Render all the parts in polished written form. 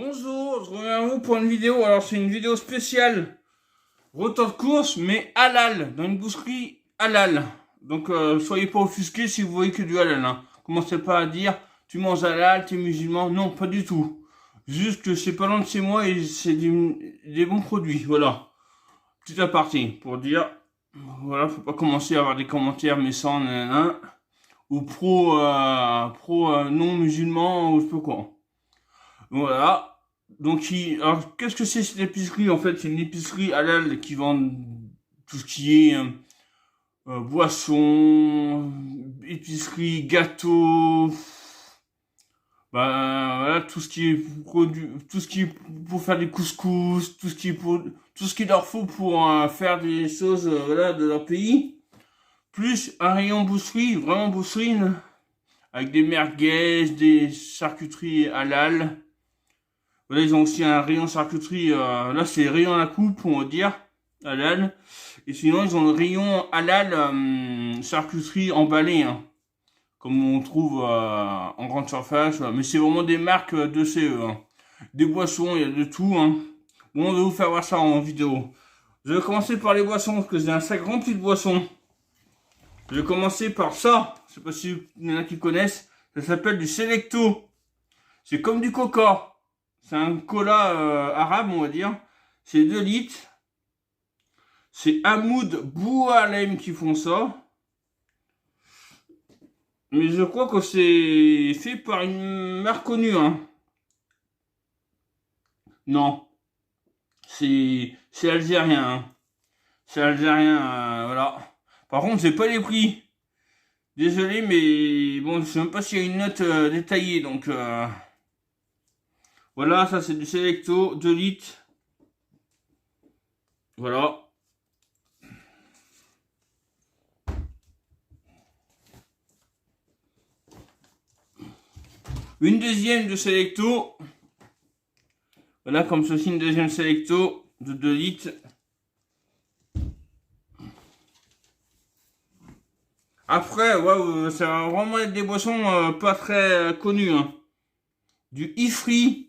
Bonjour, je reviens à vous pour une vidéo. Alors c'est une vidéo spéciale retour de course mais halal, dans une boucherie halal. Donc soyez pas offusqués si vous voyez que du halal, hein. Commencez pas à dire tu manges halal, tu es musulman. Non, pas du tout. Juste que c'est pas loin de chez moi et c'est des bons produits. Voilà. Petit aparté pour dire, voilà, faut pas commencer à avoir des commentaires méchants, nanana, ou pro non musulman ou je sais pas quoi. Voilà. Donc, alors, qu'est-ce que c'est cette épicerie? En fait, c'est une épicerie halal qui vend tout ce qui est boissons, épicerie, gâteaux, voilà, tout ce qui est produit, tout ce qui est pour faire des couscous, tout ce qu'il leur faut pour faire des choses, voilà, de leur pays. Plus un rayon boucherie, vraiment boucherie, avec des merguez, des charcuteries halal. Voilà, ils ont aussi un rayon charcuterie, là c'est rayon à la coupe, on va dire, halal. Et sinon, ils ont le rayon halal charcuterie emballée, hein, comme on trouve en grande surface. Mais c'est vraiment des marques de CE. Hein. Des boissons, il y a de tout. Hein. Bon, on va vous faire voir ça en vidéo. Je vais commencer par les boissons, parce que j'ai un sac rempli de boissons. Je vais commencer par ça. Je sais pas si il y en a qui connaissent. Ça s'appelle du Selecto. C'est comme du coca. C'est un cola arabe, on va dire. C'est 2 litres. C'est Hamoud Boualem qui font ça. Mais je crois que c'est fait par une marque connue. Hein. Non. C'est algérien. Hein. C'est algérien, voilà. Par contre, c'est pas les prix. Désolé, mais bon, je sais même pas s'il y a une note détaillée. Donc, voilà, ça c'est du Selecto, 2 litres. Voilà. Une deuxième de Selecto. Voilà, comme ceci, une deuxième Selecto de 2 litres. Après, ouais, ça va vraiment être des boissons pas très connues. Hein. Du Ifri.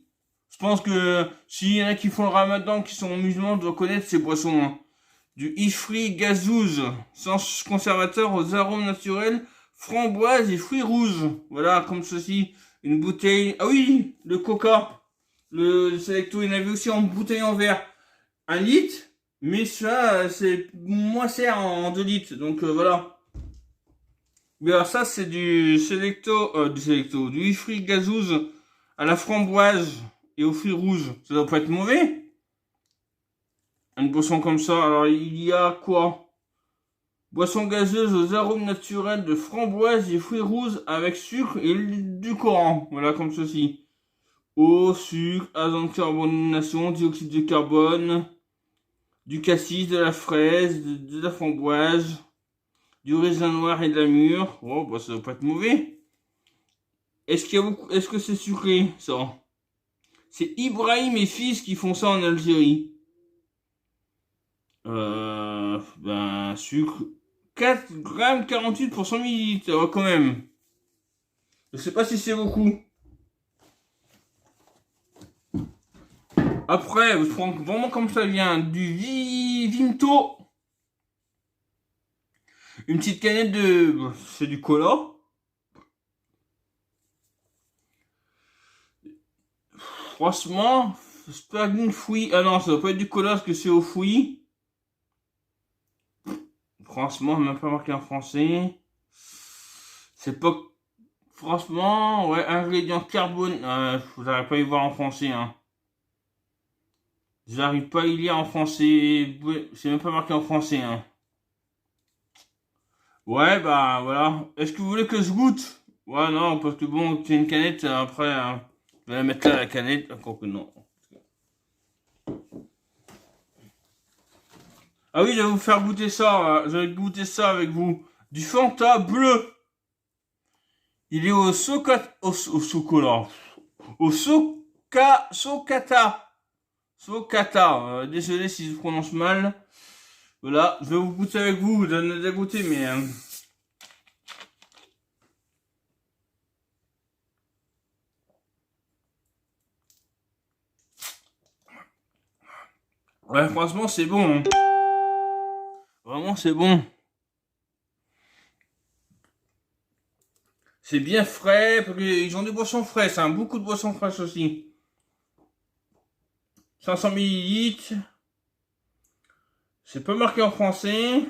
Je pense que s'il y en a qui font le ramadan, qui sont musulmans, doivent connaître ces boissons. Hein. Du Ifri Gazouz, sans conservateur aux arômes naturels, framboise et fruits rouges. Voilà, comme ceci, une bouteille. Ah oui, le coca. Le Selecto, il y en avait aussi en bouteille en verre. 1 litre, mais ça, c'est moins cher en 2 litres. Donc voilà. Mais alors ça, c'est du du Ifri Gazouz à la framboise et aux fruits rouges. Ça doit pas être mauvais. Une boisson comme ça. Alors il y a quoi? Boisson gazeuse aux arômes naturels de framboise et fruits rouges avec sucre et du Coran. Voilà, comme ceci. Eau, sucre, agent de carbonation, dioxyde de carbone, du cassis, de la fraise, de la framboise, du raisin noir et de la mûre. Oh, bah ça doit pas être mauvais. Est-ce que c'est sucré, ça? C'est Ibrahim et fils qui font ça en Algérie. Sucre. 4 grammes 48 pour 100 millilitres, quand même. Je sais pas si c'est beaucoup. Après, je prends vraiment comme ça vient du Vimto. Une petite canette de... C'est du cola. Franchement, sparkling fruit. Ah non, ça doit pas être du cola parce que c'est aux fruits. Franchement, même pas marqué en français. C'est pas... Franchement, ouais, ingrédients carbone. Vous n'arrivez pas à y voir en français, hein. J'arrive pas à y lire en français. C'est même pas marqué en français, hein. Ouais, bah voilà. Est-ce que vous voulez que je goûte? Ouais, non, parce que bon, c'est une canette, après, je vais la mettre là, la canette. Encore que non. Ah oui, je vais vous faire goûter ça. Je vais goûter ça avec vous. Du Fanta bleu. Il est au chocolat. Au Socata. Socata. Désolé si je prononce mal. Voilà, je vais vous goûter avec vous. Vous en avez déjà goûté, mais... Ouais, franchement, c'est bon. Hein. Vraiment, c'est bon. C'est bien frais, parce qu'ils ont des boissons fraîches, hein, beaucoup de boissons fraîches aussi. 500 millilitres. C'est pas marqué en français.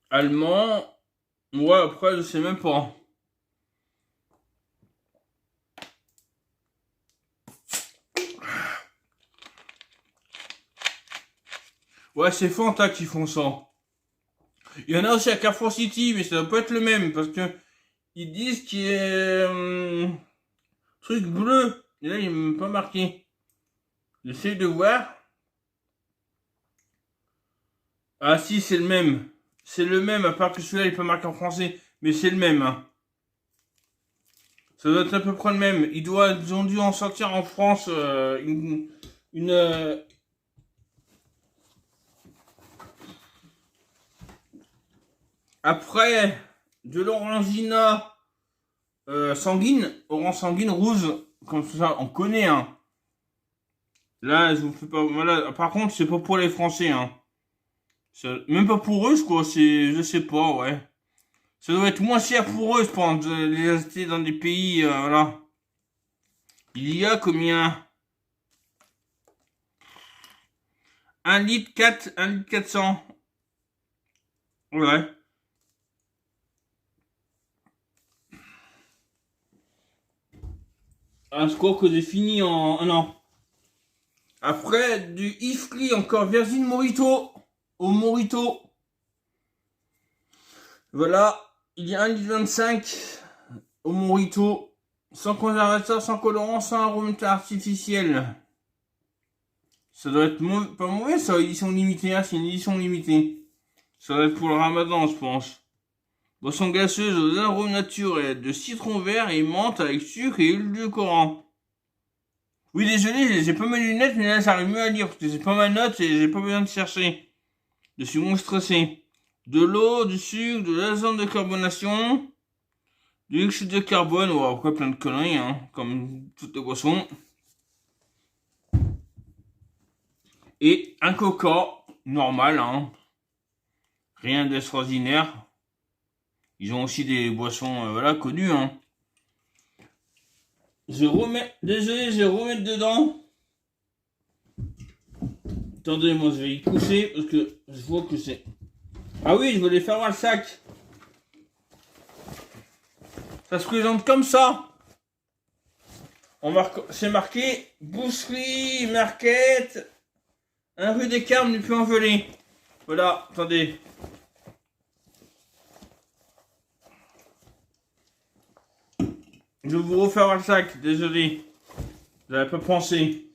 Allemand. Ouais, après, je sais même pas. Ouais, c'est Fanta qui font ça. Il y en a aussi à Carrefour City, mais ça doit pas être le même, parce que ils disent qu'il y a truc bleu. Et là, il m'a pas marqué. J'essaie de voir. Ah si, c'est le même. C'est le même, à part que celui-là, il est pas marqué en français. Mais c'est le même, hein. Ça doit être à peu près le même. Ils ont dû en sortir en France une, après de l'orangina sanguine, orange sanguine, rouge, comme ça, on connaît, hein. Là, je vous fais pas. Voilà. Par contre, c'est pas pour les Français, hein. Même pas pour eux, je crois. Je sais pas, ouais. Ça doit être moins cher pour eux, je pense, de les acheter dans des pays, voilà. Il y a combien? 1 litre 400. Ouais. Ah, je crois que j'ai fini en un an. Après, du Ifri, encore Virgin Morito. Au Morito. Voilà. Il y a 1,25 litre au Morito. Sans conservateur, sans colorant, sans arôme artificiel. Ça doit être pas mauvais, ça, édition limitée, hein, c'est une édition limitée. Ça doit être pour le ramadan, je pense. Boisson gazeuse aux arômes naturels de citron vert et menthe avec sucre et édulcorant. Oui, désolé, j'ai pas mes lunettes, mais là, ça arrive mieux à lire, parce que j'ai pas ma note et j'ai pas besoin de chercher. Je suis moins stressé. De l'eau, du sucre, de l'azone de carbonation, du dioxyde de carbone, ou après plein de conneries, hein, comme toutes les boissons. Et un coca, normal, hein. Rien d'extraordinaire. Ils ont aussi des boissons, voilà, connues, hein. Désolé, je vais remettre dedans. Attendez, moi je vais y pousser parce que je vois que c'est. Ah oui, je voulais faire voir le sac. Ça se présente comme ça. C'est marqué Boucherie, Market, un rue des Carmes, du Puy-en-Velay. Voilà, attendez. Je vais vous refaire voir le sac, désolé. J'avais pas pensé.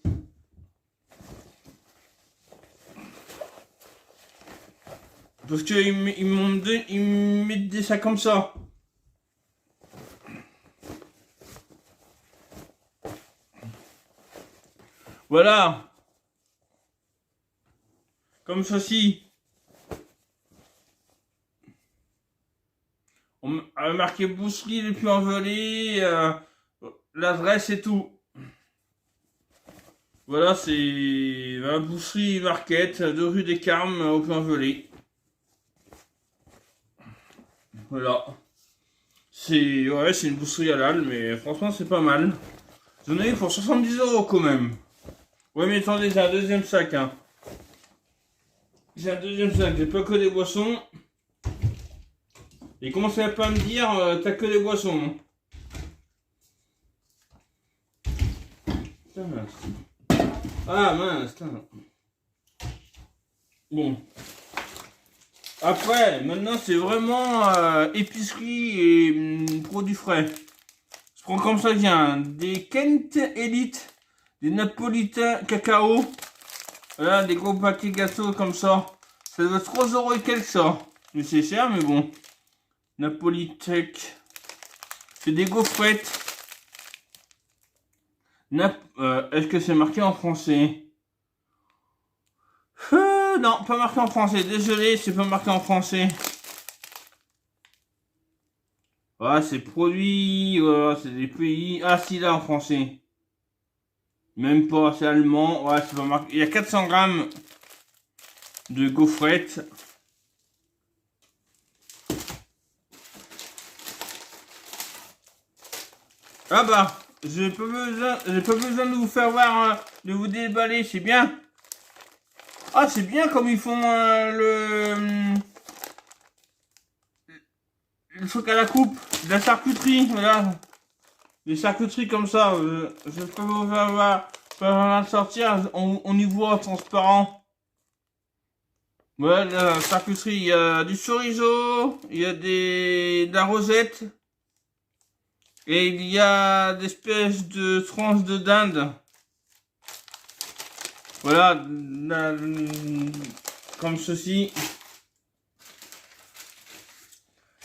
Parce qu'ils me mettent des sacs comme ça. Voilà. Comme ceci. On a marqué Boucherie, les Puy-en-Velay, l'adresse et tout. Voilà, c'est la Boucherie Market de rue des Carmes au Puy-en-Velay. Voilà. Ouais, c'est une boucherie halal, mais franchement, c'est pas mal. J'en ai eu pour 70 € quand même. Ouais, mais attendez, j'ai un deuxième sac, hein. J'ai un deuxième sac, j'ai pas que des boissons. Et commencez à pas me dire, t'as que des boissons. Hein. Putain, mince. Ah, mince, putain. Bon. Après, maintenant, c'est vraiment épicerie et produits frais. Je prends comme ça, vient des Kent Elite, des Napolitains cacao. Voilà, des gros paquets gâteaux comme ça. Ça doit être 3 € et quelques ça. Mais c'est cher, mais bon. Napolitech. C'est des gaufrettes. Est-ce que c'est marqué en français? Non, pas marqué en français. Désolé, c'est pas marqué en français. Ah, c'est produit. C'est des pays. Ah, si, là, en français. Même pas, c'est allemand. Ouais, c'est pas marqué. Il y a 400 grammes de gaufrettes. Ah bah, j'ai pas besoin de vous faire voir, de vous déballer, c'est bien. Ah, c'est bien comme ils font le truc à la coupe, de la charcuterie, voilà. Des charcuteries comme ça, je peux vous faire voir, pas sortir, on y voit transparent. Voilà, la charcuterie, il y a du chorizo, il y a de la rosette, et il y a des espèces de tranches de dinde. Voilà, comme ceci.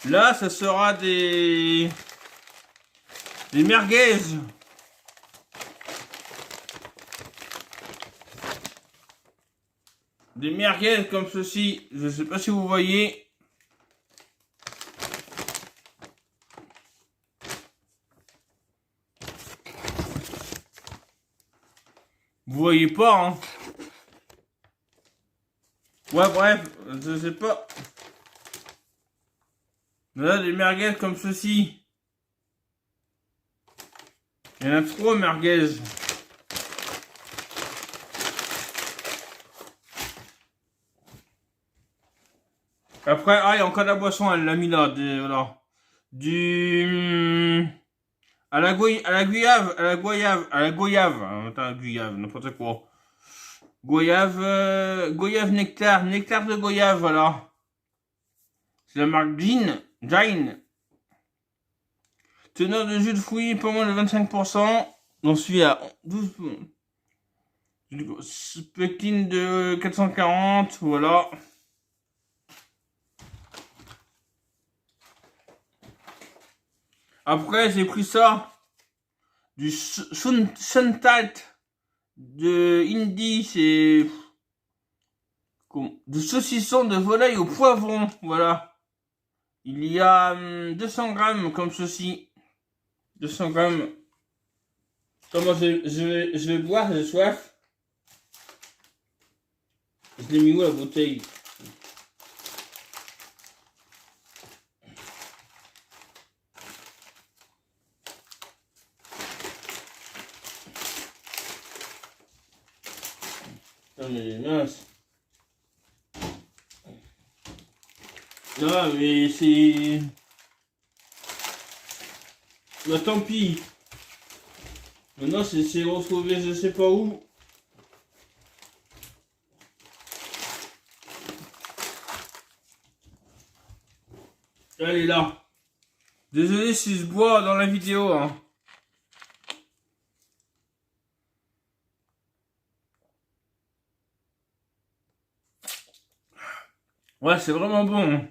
Là, ça sera des merguez. Des merguez comme ceci. Je sais pas si vous voyez. Vous voyez pas, hein. Ouais, bref, je sais pas. Là, des merguez comme ceci. Il y en a trop, merguez. Après, ah, il y a encore de la boisson, elle l'a mis là. Voilà. Du... à la goyave. Attends, goyave, n'importe quoi. Goyave nectar de goyave, voilà. C'est la marque Jane. Teneur de jus de fruits, pas moins de 25%. On suit à 12. Spectine de 440, voilà. Après, j'ai pris ça. Du Suntat de Indie, c'est du saucisson de volaille au poivron, voilà. Il y a 200 grammes comme ceci. 200 grammes. Comment je vais boire, j'ai soif. Je l'ai mis où la bouteille? Non mais mince. Non mais c'est... Bah tant pis. Maintenant c'est retrouvé je sais pas où. Elle est là. Désolé si je bois dans la vidéo, hein. Ouais, c'est vraiment bon, hein.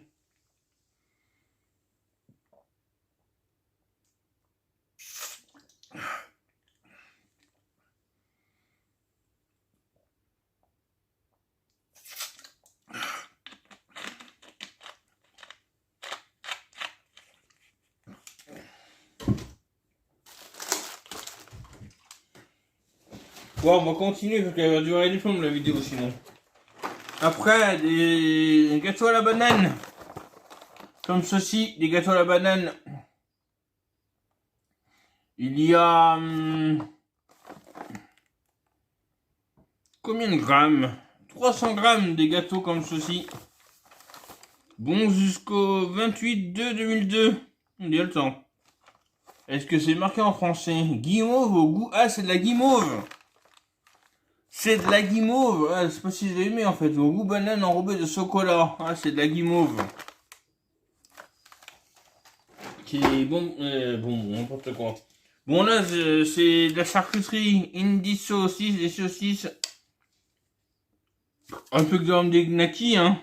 Bon, on va continuer parce qu'elle va durer des plombs la vidéo sinon. Après, des gâteaux à la banane. Comme ceci, des gâteaux à la banane. Il y a... combien de grammes? 300 grammes des gâteaux comme ceci. Bon jusqu'au 28/2/2002. On dit le temps. Est-ce que c'est marqué en français? Guimauve au goût... Ah, c'est de la guimauve. C'est de la guimauve. Ah, je sais pas si vous avez aimé en fait. Au goût banane enrobé de chocolat. Ah, c'est de la guimauve. Qui est bon... bon, n'importe quoi. Bon là, c'est de la charcuterie. Indie saucisse, des saucisses. Un peu comme des gnocchis, hein.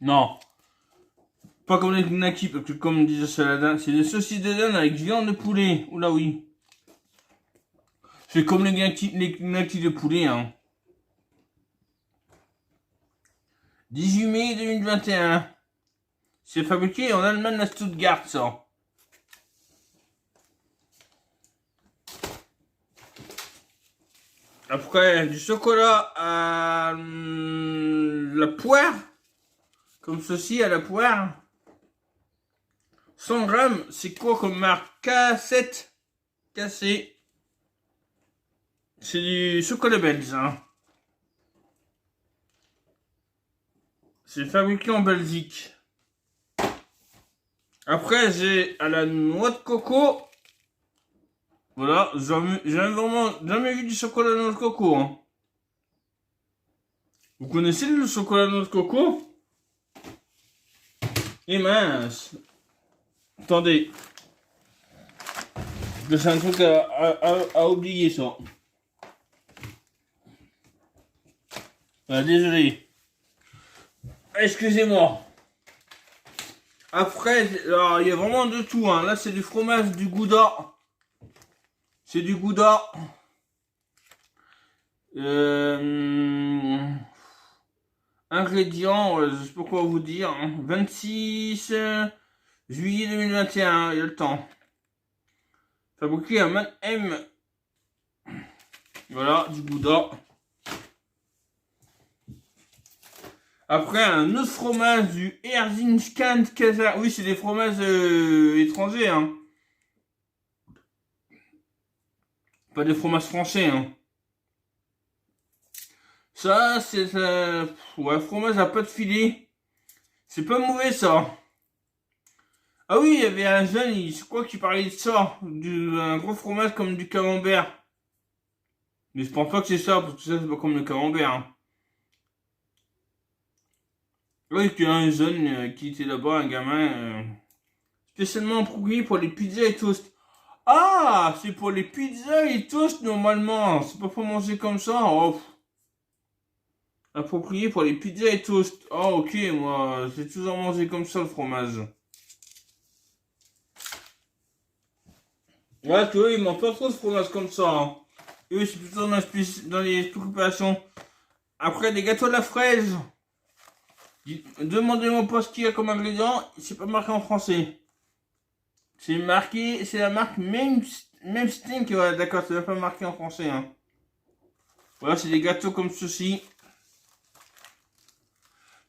Non. Pas comme les gnocchis, parce que comme disait Saladin, c'est des saucisses de dinde avec viande de poulet. Oula oui. C'est comme les gnocchis de poulet, hein. 18 mai 2021. C'est fabriqué en Allemagne à Stuttgart, ça. Après, du chocolat à la poire, comme ceci à la poire. 100 grammes, c'est quoi comme marque? K7 cassé. C'est du chocolat belge, hein. C'est fabriqué en Belgique. Après, j'ai à la noix de coco. Voilà, j'ai vraiment jamais vu du chocolat noix de coco, hein. Vous connaissez le chocolat noix de coco? Et mince. Attendez. C'est un truc à oublier, ça. Ah, désolé. Excusez-moi. Après, alors, il y a vraiment de tout, hein. Là, c'est du fromage, du gouda. C'est du gouda. Ingrédients, je sais pas quoi vous dire, hein. 26 juillet 2021, il y a le temps. Fabriqué à Man M. Voilà, du gouda. Après, un autre fromage du Erzincan Casa. Oui, c'est des fromages étrangers, hein. Pas des fromages français, hein. Ça, c'est ouais, fromage à pâte filée. C'est pas mauvais, ça. Ah oui, il y avait un jeune, je crois qu'il parlait de ça. Un gros fromage comme du camembert. Mais je pense pas que c'est ça, parce que ça, c'est pas comme le camembert, hein. Oui, qu'il y a un jeune qui était là-bas, un gamin, spécialement approprié pour les pizzas et toasts. Ah, c'est pour les pizzas et toasts normalement. C'est pas pour manger comme ça. Oh. Approprié pour les pizzas et toasts. Oh, ok, moi, j'ai toujours mangé comme ça le fromage. Ouais, tu vois, ils mangent pas trop de fromage comme ça, hein. Eux, c'est plutôt dans les préoccupations. Après, des gâteaux à la fraise. Demandez-moi pas ce qu'il y a comme ingrédient. C'est pas marqué en français. C'est marqué, c'est la marque Memstink. Ouais, d'accord, c'est pas marqué en français, hein. Voilà, c'est des gâteaux comme ceci.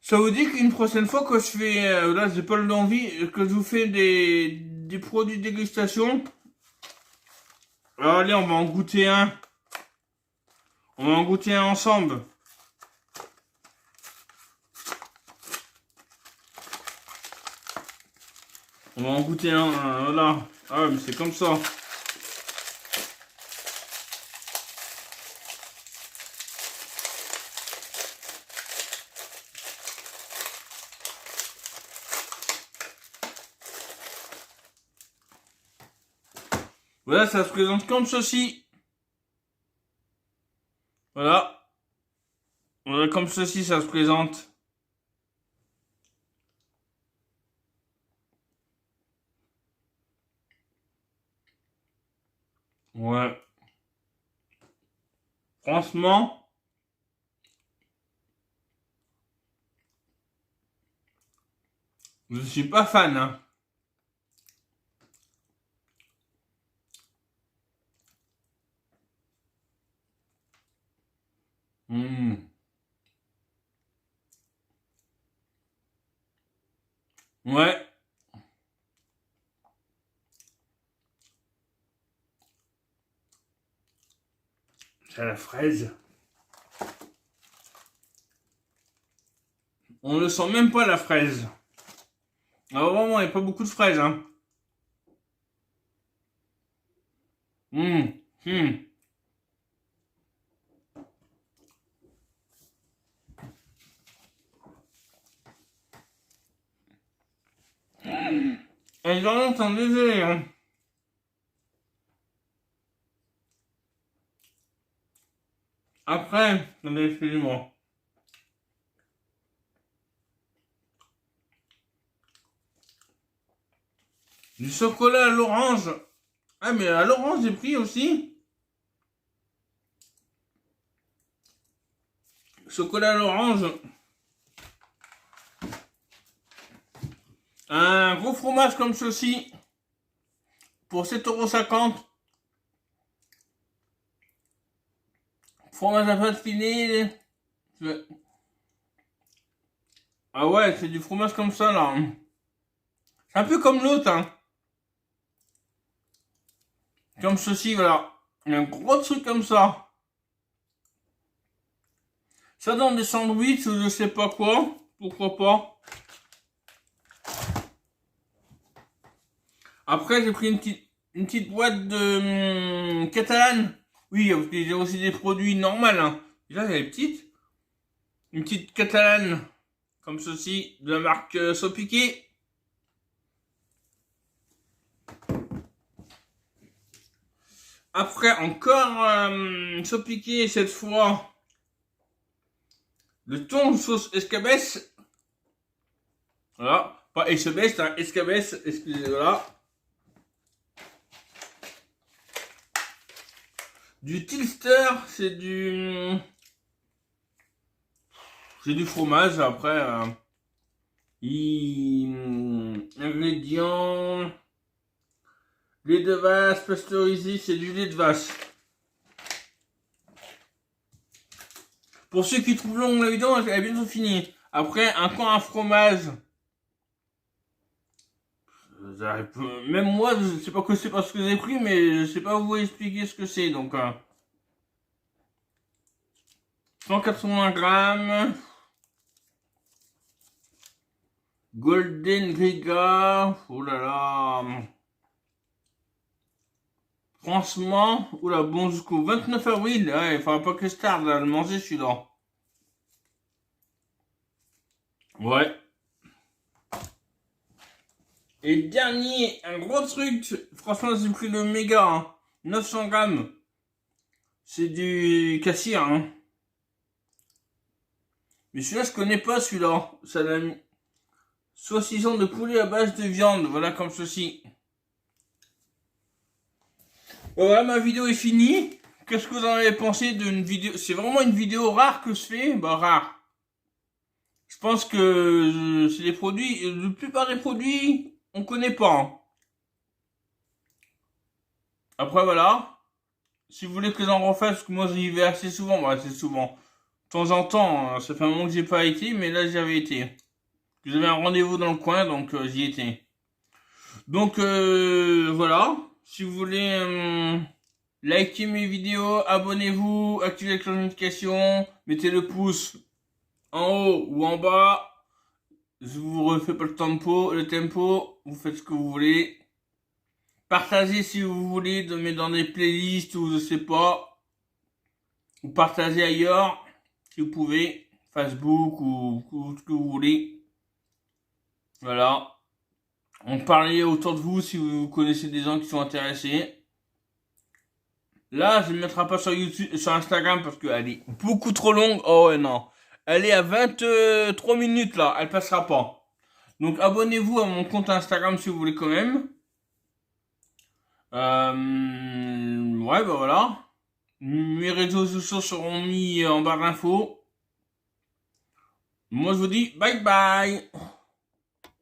Ça vous dit qu'une prochaine fois que je fais, là j'ai pas l'envie, que je vous fais des produits de dégustation. Alors allez, on va en goûter un. On va en goûter un ensemble. On va en goûter un, voilà. Ah mais c'est comme ça. Voilà, ça se présente comme ceci. Voilà. Voilà, comme ceci, ça se présente. Ouais. Franchement, je suis pas fan, hein. Mmh. Ouais. C'est la fraise. On ne sent même pas la fraise. Ah vraiment, il n'y a pas beaucoup de fraises, hein. Mmh. Mmh. Elles en ont un désolé, hein. Après, attendez, excusez-moi. Du chocolat à l'orange. Ah, mais à l'orange, j'ai pris aussi. Chocolat à l'orange. Un gros fromage comme ceci. Pour 7,50 €. fromage à pâte filée. Ah ouais, c'est du fromage comme ça, là. C'est un peu comme l'autre, hein. Comme ceci, voilà. Il y a un gros truc comme ça. Ça donne des sandwichs ou je sais pas quoi. Pourquoi pas. Après, j'ai pris une petite boîte de catalane. Oui, il y a aussi des produits normaux, hein. Déjà, elle est petite. Une petite catalane, comme ceci, de la marque Sopiqué. Après, encore Sopiqué, cette fois, le thon sauce escabeche. Voilà. Pas escabeche, hein, escabeche, excusez-moi. Du Tilster, c'est du fromage. Après, ingrédients, lait de vache pasteurisé, c'est du lait de vache. Pour ceux qui trouvent longue la vidéo, elle est bientôt finie. Après, encore un fromage. Même moi, je sais pas que c'est parce que j'ai pris, mais je sais pas vous expliquer ce que c'est. Donc, 180 grammes. Golden Griga. Oh là là. Franchement, oula, bon jusqu'au 29 avril. Ouais, il faudra pas que je tarde à le manger celui-là. Ouais. Et dernier, un gros truc. Franchement, j'ai pris le méga. Hein. 900 grammes. C'est du cassia. Hein. Mais celui-là, je connais pas celui-là. Ça l'a mis. Saucisson de poulet à base de viande. Voilà comme ceci. Voilà, ma vidéo est finie. Qu'est-ce que vous en avez pensé d'une vidéo? C'est vraiment une vidéo rare que je fais. Bah, rare. Je pense que c'est des produits. La plupart des produits, on connaît pas. Hein. Après, voilà. Si vous voulez que j'en refasse, parce que moi j'y vais assez souvent. Bah, assez souvent. De temps en temps, hein, ça fait un moment que j'ai pas été, mais là j'y avais été. J'avais un rendez-vous dans le coin, donc j'y étais. Donc voilà. Si vous voulez liker mes vidéos, abonnez-vous, activez la cloche de notification, mettez le pouce en haut ou en bas. Je vous refais pas le tempo, vous faites ce que vous voulez. Partagez si vous voulez, de mettre dans des playlists ou je sais pas. Ou partagez ailleurs, si vous pouvez. Facebook ou ce que vous voulez. Voilà. On parlait autour de vous si vous connaissez des gens qui sont intéressés. Là, je ne le mettrai pas sur YouTube, sur Instagram parce qu'elle est beaucoup trop longue. Oh ouais, non. Elle est à 23 minutes là, elle passera pas. Donc abonnez-vous à mon compte Instagram si vous voulez quand même. Ouais, bah voilà. Mes réseaux sociaux seront mis en barre d'infos. Moi, je vous dis bye bye.